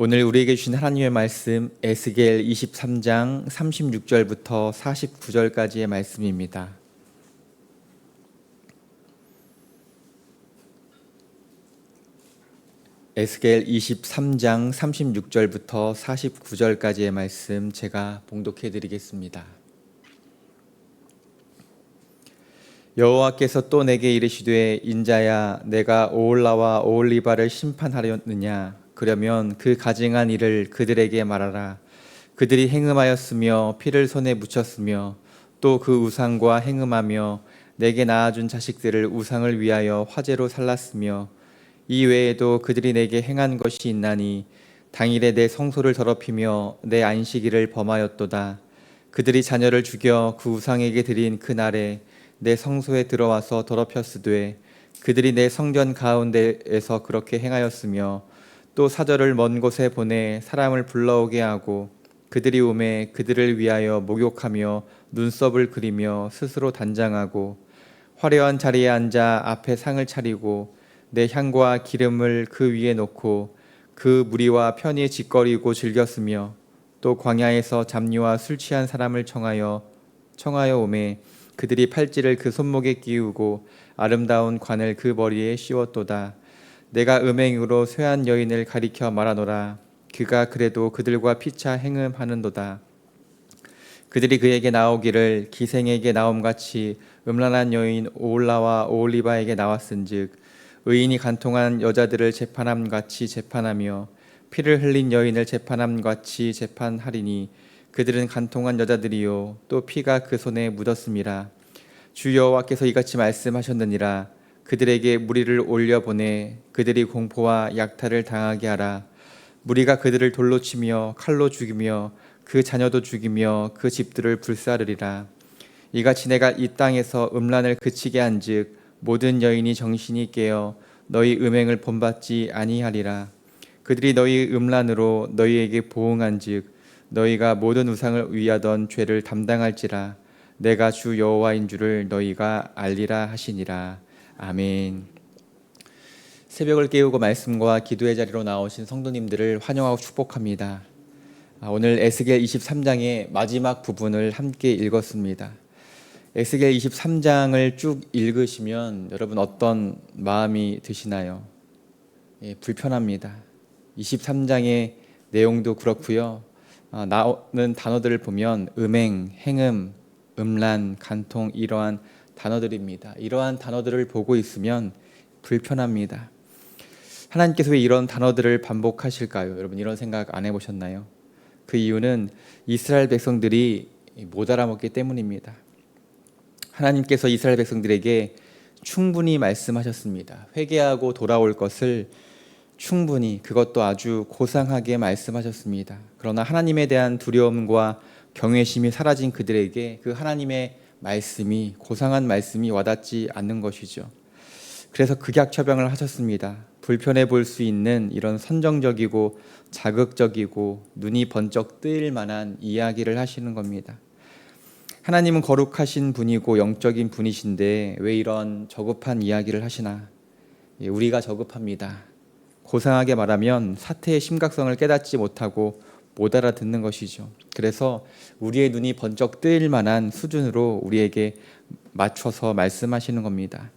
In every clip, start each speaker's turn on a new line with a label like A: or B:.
A: 오늘 우리에게 주신 하나님의 말씀 에스겔 23장 36절부터 49절까지의 말씀입니다. 에스겔 23장 36절부터 49절까지의 말씀 제가 봉독해 드리겠습니다. 여호와께서 또 내게 이르시되 인자야, 내가 오홀라와 오홀리바를 심판하려느냐? 그러면 그 가증한 일을 그들에게 말하라. 그들이 행음하였으며 피를 손에 묻혔으며 또 그 우상과 행음하며 내게 낳아준 자식들을 우상을 위하여 화제로 살랐으며 이 외에도 그들이 내게 행한 것이 있나니 당일에 내 성소를 더럽히며 내 안식일을 범하였도다. 그들이 자녀를 죽여 그 우상에게 드린 그 날에 내 성소에 들어와서 더럽혔으되 그들이 내 성전 가운데에서 그렇게 행하였으며 또 사절을 먼 곳에 보내 사람을 불러오게 하고 그들이 오매 그들을 위하여 목욕하며 눈썹을 그리며 스스로 단장하고 화려한 자리에 앉아 앞에 상을 차리고 내 향과 기름을 그 위에 놓고 그 무리와 편히 짓거리고 즐겼으며 또 광야에서 잡류와 술 취한 사람을 청하여 오매 그들이 팔찌를 그 손목에 끼우고 아름다운 관을 그 머리에 씌웠도다. 내가 음행으로 쇠한 여인을 가리켜 말하노라. 그가 그래도 그들과 피차 행음하는도다. 그들이 그에게 나오기를 기생에게 나옴같이 음란한 여인 오홀라와 오홀리바에게 나왔은즉 의인이 간통한 여자들을 재판함같이 재판하며 피를 흘린 여인을 재판함같이 재판하리니 그들은 간통한 여자들이요 또 피가 그 손에 묻었음이라. 주 여호와께서 이같이 말씀하셨느니라. 그들에게 무리를 올려보내 그들이 공포와 약탈을 당하게 하라. 무리가 그들을 돌로 치며 칼로 죽이며 그 자녀도 죽이며 그 집들을 불사르리라. 이같이 내가 이 땅에서 음란을 그치게 한즉 모든 여인이 정신이 깨어 너희 음행을 본받지 아니하리라. 그들이 너희 음란으로 너희에게 보응한즉 너희가 모든 우상을 위하던 죄를 담당할지라. 내가 주 여호와인 줄을 너희가 알리라 하시니라. 아멘. 새벽을 깨우고 말씀과 기도의 자리로 나오신 성도님들을 환영하고 축복합니다. 오늘 에스겔 23장의 마지막 부분을 함께 읽었습니다. 에스겔 23장을 쭉 읽으시면 여러분 어떤 마음이 드시나요? 불편합니다. 23장의 내용도 그렇고요. 나오는 단어들을 보면 음행, 행음, 음란, 간통 이러한 단어들입니다. 이러한 단어들을 보고 있으면 불편합니다. 하나님께서 왜 이런 단어들을 반복하실까요? 여러분 이런 생각 안 해보셨나요? 그 이유는 이스라엘 백성들이 못 알아먹기 때문입니다. 하나님께서 이스라엘 백성들에게 충분히 말씀하셨습니다. 회개하고 돌아올 것을 충분히, 그것도 아주 고상하게 말씀하셨습니다. 그러나 하나님에 대한 두려움과 경외심이 사라진 그들에게 그 하나님의 말씀이, 고상한 말씀이 와닿지 않는 것이죠. 그래서 극약처병을 하셨습니다. 불편해 볼 수 있는 이런 선정적이고 자극적이고 눈이 번쩍 뜨일 만한 이야기를 하시는 겁니다. 하나님은 거룩하신 분이고 영적인 분이신데 왜 이런 저급한 이야기를 하시나? 우리가 저급합니다. 고상하게 말하면 사태의 심각성을 깨닫지 못하고 못 알아듣는 것이죠. 그래서 우리의 눈이 번쩍 뜨일 만한 수준으로 우리에게 맞춰서 말씀하시는 겁니다.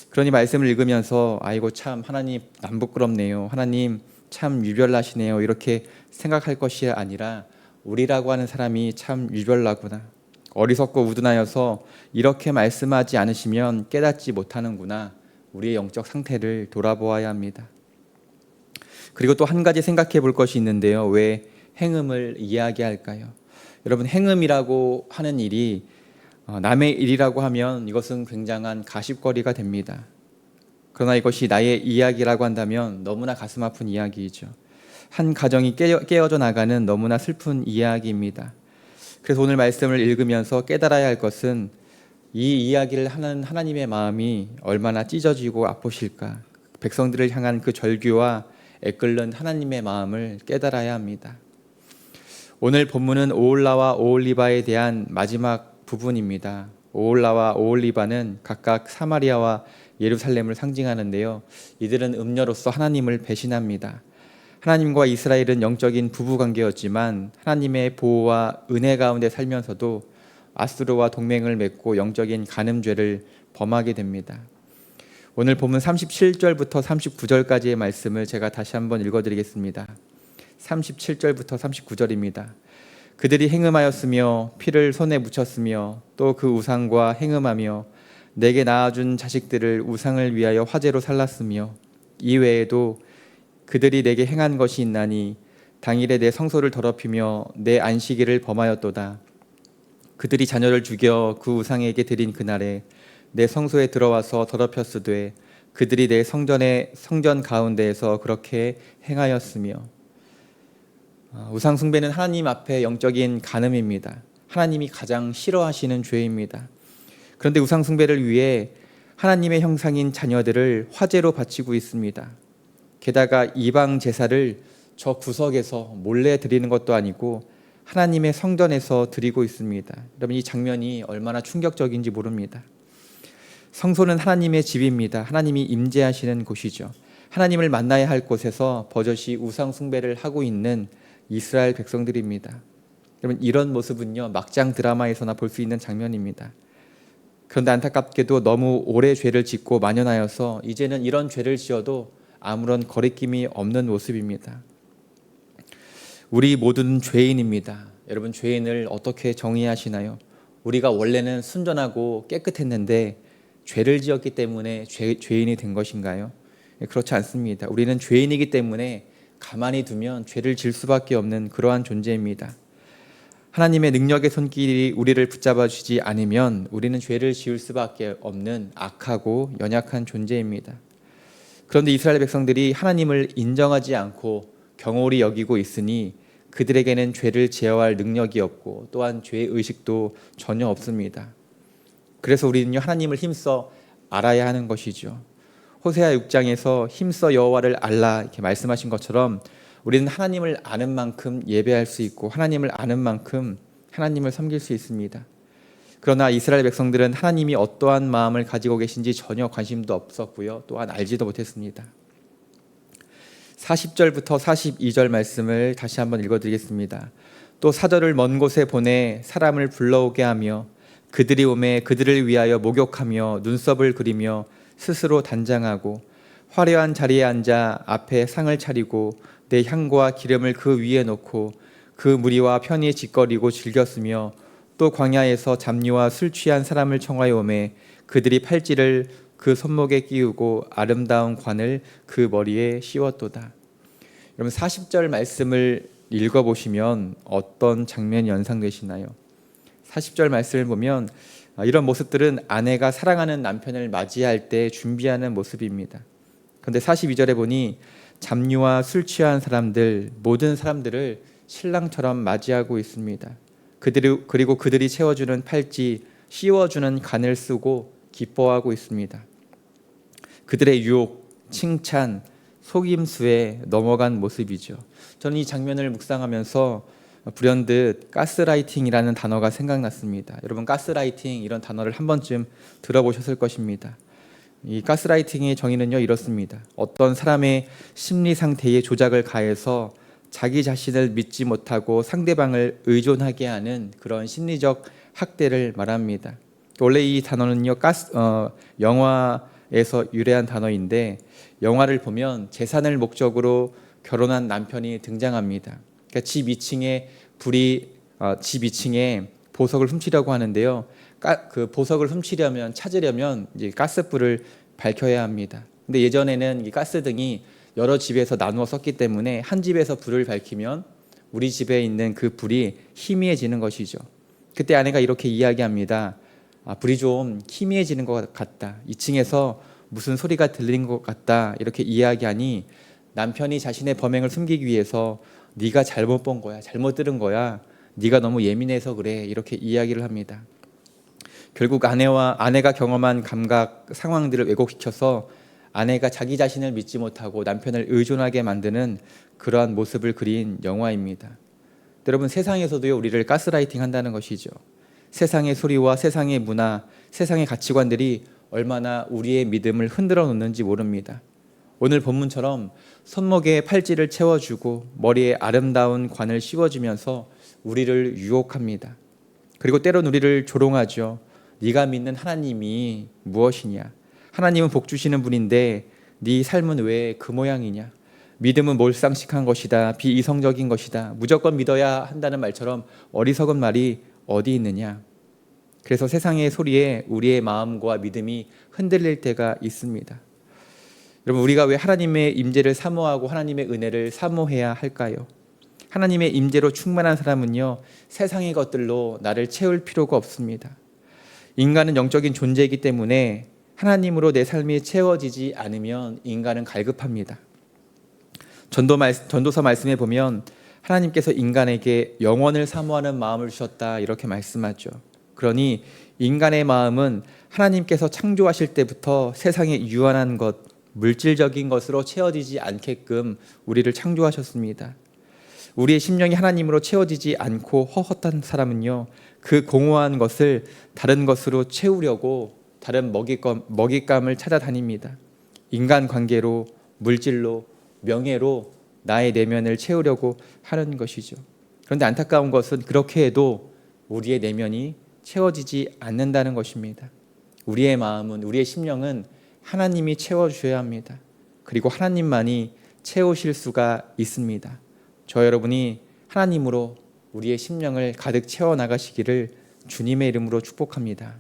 A: 그러니 말씀을 읽으면서 아이고 참 하나님 남 부끄럽네요. 하나님 참 유별나시네요. 이렇게 생각할 것이 아니라 우리라고 하는 사람이 참 유별나구나. 어리석고 우둔하여서 이렇게 말씀하지 않으시면 깨닫지 못하는구나. 우리의 영적 상태를 돌아보아야 합니다. 그리고 또 한 가지 생각해 볼 것이 있는데요. 왜 행음을 이야기할까요? 여러분 행음이라고 하는 일이 남의 일이라고 하면 이것은 굉장한 가십거리가 됩니다. 그러나 이것이 나의 이야기라고 한다면 너무나 가슴 아픈 이야기이죠. 한 가정이 깨어져 나가는 너무나 슬픈 이야기입니다. 그래서 오늘 말씀을 읽으면서 깨달아야 할 것은 이 이야기를 하는 하나님의 마음이 얼마나 찢어지고 아프실까. 백성들을 향한 그 절규와 애끓는 하나님의 마음을 깨달아야 합니다. 오늘 본문은 오홀라와 오홀리바에 대한 마지막 부분입니다. 오홀라와 오홀리바는 각각 사마리아와 예루살렘을 상징하는데요. 이들은 음녀로서 하나님을 배신합니다. 하나님과 이스라엘은 영적인 부부 관계였지만 하나님의 보호와 은혜 가운데 살면서도 아수르와 동맹을 맺고 영적인 간음죄를 범하게 됩니다. 오늘 본문 37절부터 39절까지의 말씀을 제가 다시 한번 읽어드리겠습니다. 37절부터 39절입니다. 그들이 행음하였으며 피를 손에 묻혔으며 또 그 우상과 행음하며 내게 낳아준 자식들을 우상을 위하여 화제로 살랐으며 이외에도 그들이 내게 행한 것이 있나니 당일에 내 성소를 더럽히며 내 안식일을 범하였도다. 그들이 자녀를 죽여 그 우상에게 드린 그날에 내 성소에 들어와서 더럽혔으되 그들이 내 성전 가운데에서 그렇게 행하였으며. 우상 숭배는 하나님 앞에 영적인 간음입니다. 하나님이 가장 싫어하시는 죄입니다. 그런데 우상 숭배를 위해 하나님의 형상인 자녀들을 화제로 바치고 있습니다. 게다가 이방 제사를 저 구석에서 몰래 드리는 것도 아니고 하나님의 성전에서 드리고 있습니다. 여러분, 이 장면이 얼마나 충격적인지 모릅니다. 성소는 하나님의 집입니다. 하나님이 임재하시는 곳이죠. 하나님을 만나야 할 곳에서 버젓이 우상 숭배를 하고 있는 이스라엘 백성들입니다. 여러분, 이런 모습은요, 막장 드라마에서나 볼 수 있는 장면입니다. 그런데 안타깝게도 너무 오래 죄를 짓고 만연하여서 이제는 이런 죄를 지어도 아무런 거리낌이 없는 모습입니다. 우리 모두는 죄인입니다. 여러분, 죄인을 어떻게 정의하시나요? 우리가 원래는 순전하고 깨끗했는데 죄를 지었기 때문에 죄인이 된 것인가요? 그렇지 않습니다. 우리는 죄인이기 때문에 가만히 두면 죄를 질 수밖에 없는 그러한 존재입니다. 하나님의 능력의 손길이 우리를 붙잡아 주지 않으면 우리는 죄를 지을 수밖에 없는 악하고 연약한 존재입니다. 그런데 이스라엘 백성들이 하나님을 인정하지 않고 경홀히 여기고 있으니 그들에게는 죄를 제어할 능력이 없고 또한 죄의식도 전혀 없습니다. 그래서 우리는요, 하나님을 힘써 알아야 하는 것이죠. 호세아 6장에서 힘써 여호와를 알라 이렇게 말씀하신 것처럼 우리는 하나님을 아는 만큼 예배할 수 있고 하나님을 아는 만큼 하나님을 섬길 수 있습니다. 그러나 이스라엘 백성들은 하나님이 어떠한 마음을 가지고 계신지 전혀 관심도 없었고요, 또한 알지도 못했습니다. 40절부터 42절 말씀을 다시 한번 읽어드리겠습니다. 또 사절을 먼 곳에 보내 사람을 불러오게 하며 그들이 오매 그들을 위하여 목욕하며 눈썹을 그리며 스스로 단장하고 화려한 자리에 앉아 앞에 상을 차리고 내 향과 기름을 그 위에 놓고 그 무리와 편히 짓거리고 즐겼으며 또 광야에서 잡류와 술 취한 사람을 청하여 오매 그들이 팔찌를 그 손목에 끼우고 아름다운 관을 그 머리에 씌웠도다. 여러분, 40절 말씀을 읽어보시면 어떤 장면이 연상되시나요? 40절 말씀을 보면 이런 모습들은 아내가 사랑하는 남편을 맞이할 때 준비하는 모습입니다. 그런데 42절에 보니 잡류와 술 취한 사람들, 모든 사람들을 신랑처럼 맞이하고 있습니다. 그리고 그들이 채워주는 팔찌, 씌워주는 간을 쓰고 기뻐하고 있습니다. 그들의 유혹, 칭찬, 속임수에 넘어간 모습이죠. 저는 이 장면을 묵상하면서 불현듯 가스라이팅이라는 단어가 생각났습니다. 여러분, 가스라이팅 이런 단어를 한 번쯤 들어보셨을 것입니다. 이 가스라이팅의 정의는요, 이렇습니다. 어떤 사람의 심리 상태에 조작을 가해서 자기 자신을 믿지 못하고 상대방을 의존하게 하는 그런 심리적 학대를 말합니다. 원래 이 단어는요, 영화에서 유래한 단어인데 영화를 보면 재산을 목적으로 결혼한 남편이 등장합니다. 그러니까 집 2층에 집 2층에 보석을 훔치려고 하는데요. 그 보석을 찾으려면 이제 가스불을 밝혀야 합니다. 근데 예전에는 이 가스등이 여러 집에서 나누어 썼기 때문에 한 집에서 불을 밝히면 우리 집에 있는 그 불이 희미해지는 것이죠. 그때 아내가 이렇게 이야기합니다. 불이 좀 희미해지는 것 같다. 2층에서 무슨 소리가 들리는 것 같다. 이렇게 이야기하니 남편이 자신의 범행을 숨기기 위해서 네가 잘못 본 거야, 잘못 들은 거야, 네가 너무 예민해서 그래, 이렇게 이야기를 합니다. 결국 아내가 경험한 감각 상황들을 왜곡시켜서 아내가 자기 자신을 믿지 못하고 남편을 의존하게 만드는 그러한 모습을 그린 영화입니다. 여러분, 세상에서도요, 우리를 가스라이팅 한다는 것이죠. 세상의 소리와 세상의 문화, 세상의 가치관들이 얼마나 우리의 믿음을 흔들어 놓는지 모릅니다. 오늘 본문처럼 손목에 팔찌를 채워주고 머리에 아름다운 관을 씌워주면서 우리를 유혹합니다. 그리고 때론 우리를 조롱하죠. 네가 믿는 하나님이 무엇이냐? 하나님은 복 주시는 분인데 네 삶은 왜 그 모양이냐? 믿음은 몰상식한 것이다. 비이성적인 것이다. 무조건 믿어야 한다는 말처럼 어리석은 말이 어디 있느냐? 그래서 세상의 소리에 우리의 마음과 믿음이 흔들릴 때가 있습니다. 여러분, 우리가 왜 하나님의 임재를 사모하고 하나님의 은혜를 사모해야 할까요? 하나님의 임재로 충만한 사람은요, 세상의 것들로 나를 채울 필요가 없습니다. 인간은 영적인 존재이기 때문에 하나님으로 내 삶이 채워지지 않으면 인간은 갈급합니다. 전도서 말씀에 보면 하나님께서 인간에게 영원을 사모하는 마음을 주셨다 이렇게 말씀하죠. 그러니 인간의 마음은 하나님께서 창조하실 때부터 세상의 유한한 것, 물질적인 것으로 채워지지 않게끔 우리를 창조하셨습니다. 우리의 심령이 하나님으로 채워지지 않고 헛헛한 사람은요, 그 공허한 것을 다른 것으로 채우려고 다른 먹잇감을 찾아다닙니다. 인간관계로, 물질로, 명예로 나의 내면을 채우려고 하는 것이죠. 그런데 안타까운 것은 그렇게 해도 우리의 내면이 채워지지 않는다는 것입니다. 우리의 마음은, 우리의 심령은 하나님이 채워주셔야 합니다. 그리고 하나님만이 채우실 수가 있습니다. 저 여러분이 하나님으로 우리의 심령을 가득 채워나가시기를 주님의 이름으로 축복합니다.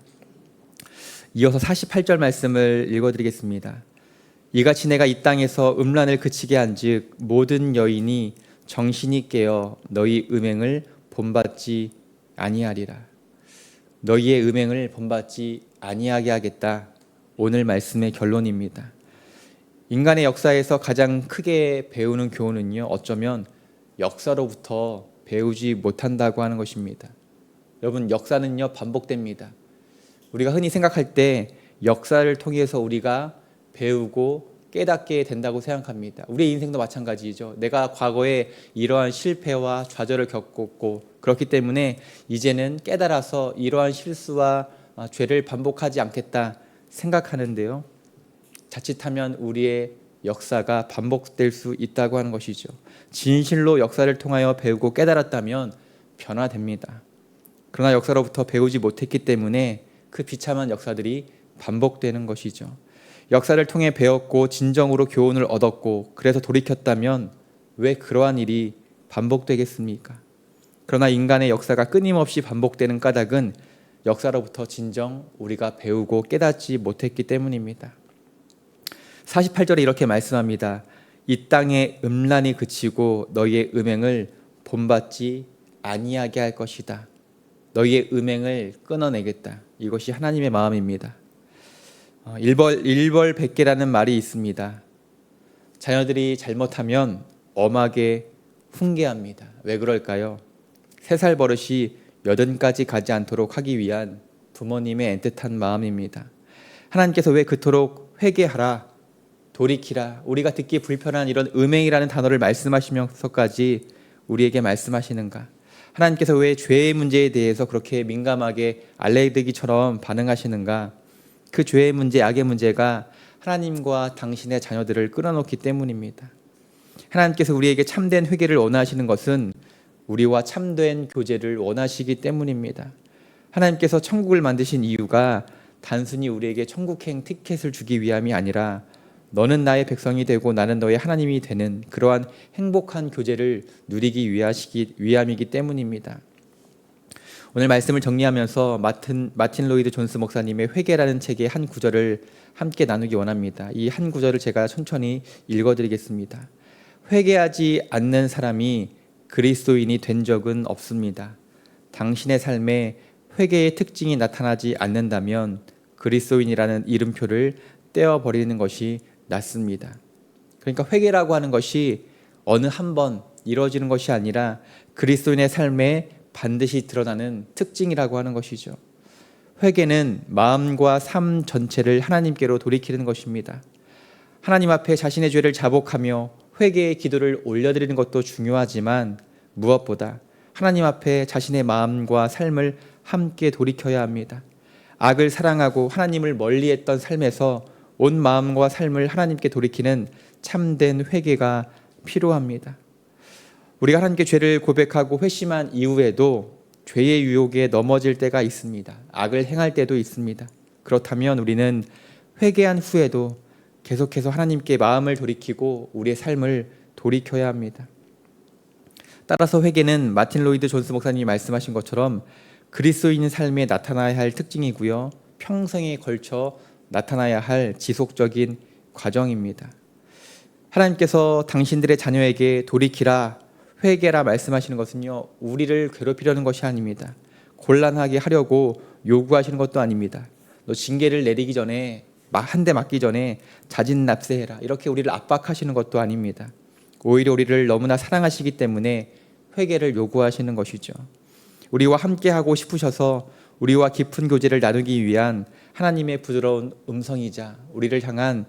A: 이어서 48절 말씀을 읽어드리겠습니다. 이같이 내가 이 땅에서 음란을 그치게 한즉 모든 여인이 정신이 깨어 너희 음행을 본받지 아니하리라. 너희의 음행을 본받지 아니하게 하겠다. 오늘 말씀의 결론입니다. 인간의 역사에서 가장 크게 배우는 교훈은요, 어쩌면 역사로부터 배우지 못한다고 하는 것입니다. 여러분, 역사는요 반복됩니다. 우리가 흔히 생각할 때 역사를 통해서 우리가 배우고 깨닫게 된다고 생각합니다. 우리의 인생도 마찬가지죠. 내가 과거에 이러한 실패와 좌절을 겪었고 그렇기 때문에 이제는 깨달아서 이러한 실수와 죄를 반복하지 않겠다 생각하는데요, 자칫하면 우리의 역사가 반복될 수 있다고 하는 것이죠. 진실로 역사를 통하여 배우고 깨달았다면 변화됩니다. 그러나 역사로부터 배우지 못했기 때문에 그 비참한 역사들이 반복되는 것이죠. 역사를 통해 배웠고 진정으로 교훈을 얻었고 그래서 돌이켰다면 왜 그러한 일이 반복되겠습니까? 그러나 인간의 역사가 끊임없이 반복되는 까닭은 역사로부터 진정 우리가 배우고 깨닫지 못했기 때문입니다. 48절에 이렇게 말씀합니다. 이 땅의 음란이 그치고 너희의 음행을 본받지 아니하게 할 것이다. 너희의 음행을 끊어내겠다. 이것이 하나님의 마음입니다. 일벌백계라는 말이 있습니다. 자녀들이 잘못하면 엄하게 훈계합니다. 왜 그럴까요? 3살 버릇이 80까지 가지 않도록 하기 위한 부모님의 애틋한 마음입니다. 하나님께서 왜 그토록 회개하라, 돌이키라, 우리가 듣기 불편한 이런 음행이라는 단어를 말씀하시면서까지 우리에게 말씀하시는가? 하나님께서 왜 죄의 문제에 대해서 그렇게 민감하게 알레르기처럼 반응하시는가? 그 죄의 문제, 악의 문제가 하나님과 당신의 자녀들을 끌어놓기 때문입니다. 하나님께서 우리에게 참된 회개를 원하시는 것은 우리와 참된 교제를 원하시기 때문입니다. 하나님께서 천국을 만드신 이유가 단순히 우리에게 천국행 티켓을 주기 위함이 아니라 너는 나의 백성이 되고 나는 너의 하나님이 되는 그러한 행복한 교제를 누리기 위함이기 때문입니다. 오늘 말씀을 정리하면서 마틴 로이드 존스 목사님의 회개라는 책의 한 구절을 함께 나누기 원합니다. 이 한 구절을 제가 천천히 읽어드리겠습니다. 회개하지 않는 사람이 그리스도인이 된 적은 없습니다. 당신의 삶에 회개의 특징이 나타나지 않는다면 그리스도인이라는 이름표를 떼어버리는 것이 낫습니다. 그러니까 회개라고 하는 것이 어느 한 번 이루어지는 것이 아니라 그리스도인의 삶에 반드시 드러나는 특징이라고 하는 것이죠. 회개는 마음과 삶 전체를 하나님께로 돌이키는 것입니다. 하나님 앞에 자신의 죄를 자복하며 회개의 기도를 올려드리는 것도 중요하지만 무엇보다 하나님 앞에 자신의 마음과 삶을 함께 돌이켜야 합니다. 악을 사랑하고 하나님을 멀리했던 삶에서 온 마음과 삶을 하나님께 돌이키는 참된 회개가 필요합니다. 우리가 하나님께 죄를 고백하고 회심한 이후에도 죄의 유혹에 넘어질 때가 있습니다. 악을 행할 때도 있습니다. 그렇다면 우리는 회개한 후에도 계속해서 하나님께 마음을 돌이키고 우리의 삶을 돌이켜야 합니다. 따라서 회개는 마틴 로이드 존스 목사님이 말씀하신 것처럼 그리스도인 삶에 나타나야 할 특징이고요. 평생에 걸쳐 나타나야 할 지속적인 과정입니다. 하나님께서 당신들의 자녀에게 돌이키라, 회개라 말씀하시는 것은요, 우리를 괴롭히려는 것이 아닙니다. 곤란하게 하려고 요구하시는 것도 아닙니다. 너 징계를 내리기 전에, 한 대 맞기 전에 자진납세해라, 이렇게 우리를 압박하시는 것도 아닙니다. 오히려 우리를 너무나 사랑하시기 때문에 회개를 요구하시는 것이죠. 우리와 함께하고 싶으셔서 우리와 깊은 교제를 나누기 위한 하나님의 부드러운 음성이자 우리를 향한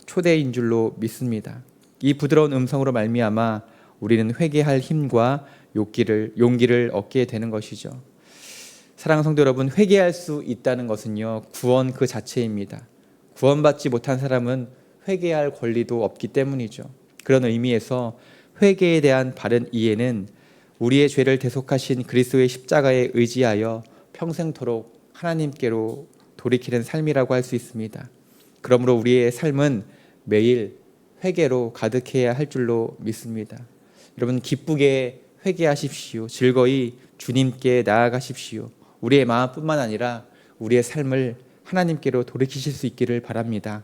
A: 초대인 줄로 믿습니다. 이 부드러운 음성으로 말미암아 우리는 회개할 힘과 용기를 얻게 되는 것이죠. 사랑하는 성도 여러분, 회개할 수 있다는 것은요, 구원 그 자체입니다. 구원받지 못한 사람은 회개할 권리도 없기 때문이죠. 그런 의미에서 회개에 대한 바른 이해는 우리의 죄를 대속하신 그리스도의 십자가에 의지하여 평생토록 하나님께로 돌이키는 삶이라고 할 수 있습니다. 그러므로 우리의 삶은 매일 회개로 가득해야 할 줄로 믿습니다. 여러분, 기쁘게 회개하십시오. 즐거이 주님께 나아가십시오. 우리의 마음뿐만 아니라 우리의 삶을 하나님께로 돌이키실 수 있기를 바랍니다.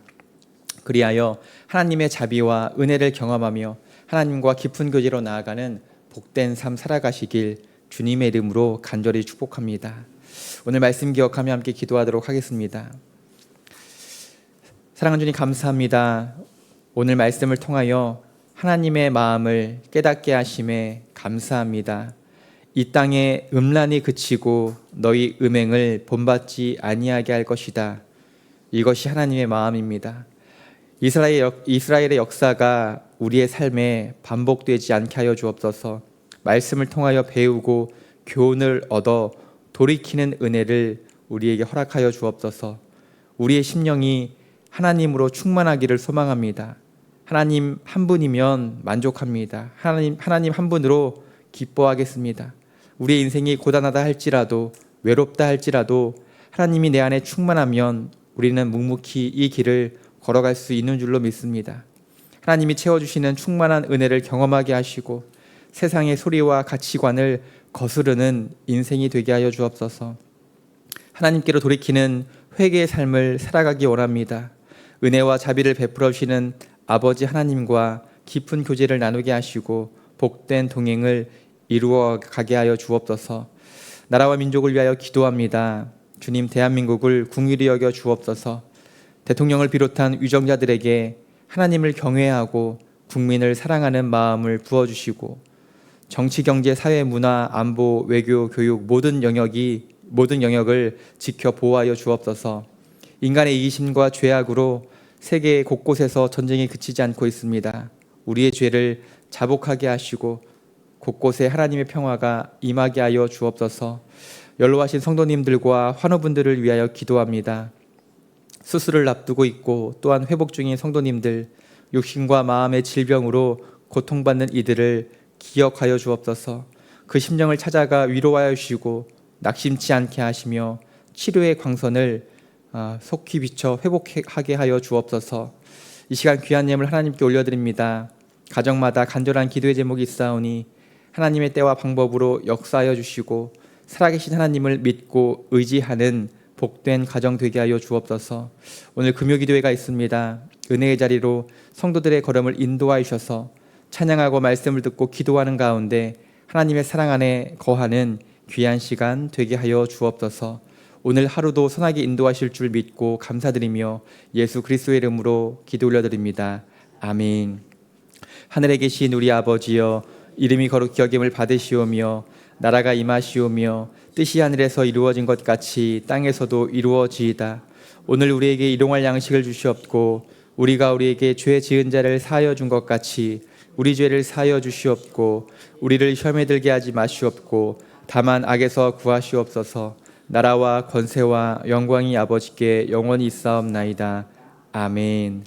A: 그리하여 하나님의 자비와 은혜를 경험하며 하나님과 깊은 교제로 나아가는 복된 삶 살아가시길 주님의 이름으로 간절히 축복합니다. 오늘 말씀 기억하며 함께 기도하도록 하겠습니다. 사랑하는 주님, 감사합니다. 오늘 말씀을 통하여 하나님의 마음을 깨닫게 하심에 감사합니다. 이 땅에 음란이 그치고 너희 음행을 본받지 아니하게 할 것이다. 이것이 하나님의 마음입니다. 이스라엘의 역사가 우리의 삶에 반복되지 않게 하여 주옵소서. 말씀을 통하여 배우고 교훈을 얻어 돌이키는 은혜를 우리에게 허락하여 주옵소서. 우리의 심령이 하나님으로 충만하기를 소망합니다. 하나님 한 분이면 만족합니다. 하나님 한 분으로 기뻐하겠습니다. 우리의 인생이 고단하다 할지라도, 외롭다 할지라도 하나님이 내 안에 충만하면 우리는 묵묵히 이 길을 걸어갈 수 있는 줄로 믿습니다. 하나님이 채워주시는 충만한 은혜를 경험하게 하시고 세상의 소리와 가치관을 거스르는 인생이 되게 하여 주옵소서. 하나님께로 돌이키는 회개의 삶을 살아가기 원합니다. 은혜와 자비를 베풀어 주시는 아버지 하나님과 깊은 교제를 나누게 하시고 복된 동행을 이루어 가게 하여 주옵소서. 나라와 민족을 위하여 기도합니다. 주님, 대한민국을 긍휼히 여겨 주옵소서. 대통령을 비롯한 위정자들에게 하나님을 경외하고 국민을 사랑하는 마음을 부어주시고 정치, 경제, 사회, 문화, 안보, 외교, 교육 모든 영역을 지켜 보호하여 주옵소서. 인간의 이기심과 죄악으로 세계 곳곳에서 전쟁이 그치지 않고 있습니다. 우리의 죄를 자복하게 하시고 곳곳에 하나님의 평화가 임하게 하여 주옵소서. 연로하신 성도님들과 환우분들을 위하여 기도합니다. 수술을 앞두고 있고 또한 회복 중인 성도님들, 육신과 마음의 질병으로 고통받는 이들을 기억하여 주옵소서. 그 심령을 찾아가 위로하여 주시고 낙심치 않게 하시며 치료의 광선을 속히 비춰 회복하게 하여 주옵소서. 이 시간 귀한 예물 하나님께 올려드립니다. 가정마다 간절한 기도의 제목이 있사오니 하나님의 때와 방법으로 역사하여 주시고 살아계신 하나님을 믿고 의지하는 복된 가정 되게 하여 주옵소서. 오늘 금요기도회가 있습니다. 은혜의 자리로 성도들의 걸음을 인도하여 주셔서 찬양하고 말씀을 듣고 기도하는 가운데 하나님의 사랑 안에 거하는 귀한 시간 되게 하여 주옵소서. 오늘 하루도 선하게 인도하실 줄 믿고 감사드리며 예수 그리스도의 이름으로 기도 올려드립니다. 아멘. 하늘에 계신 우리 아버지여, 이름이 거룩히 여김을 받으시오며 나라가 임하시오며 뜻이 하늘에서 이루어진 것 같이 땅에서도 이루어지이다. 오늘 우리에게 일용할 양식을 주시옵고 우리가 우리에게 죄 지은 자를 사하여 준 것 같이 우리 죄를 사하여 주시옵고 우리를 시험에 들게 하지 마시옵고 다만 악에서 구하시옵소서. 나라와 권세와 영광이 아버지께 영원히 있사옵나이다. 아멘.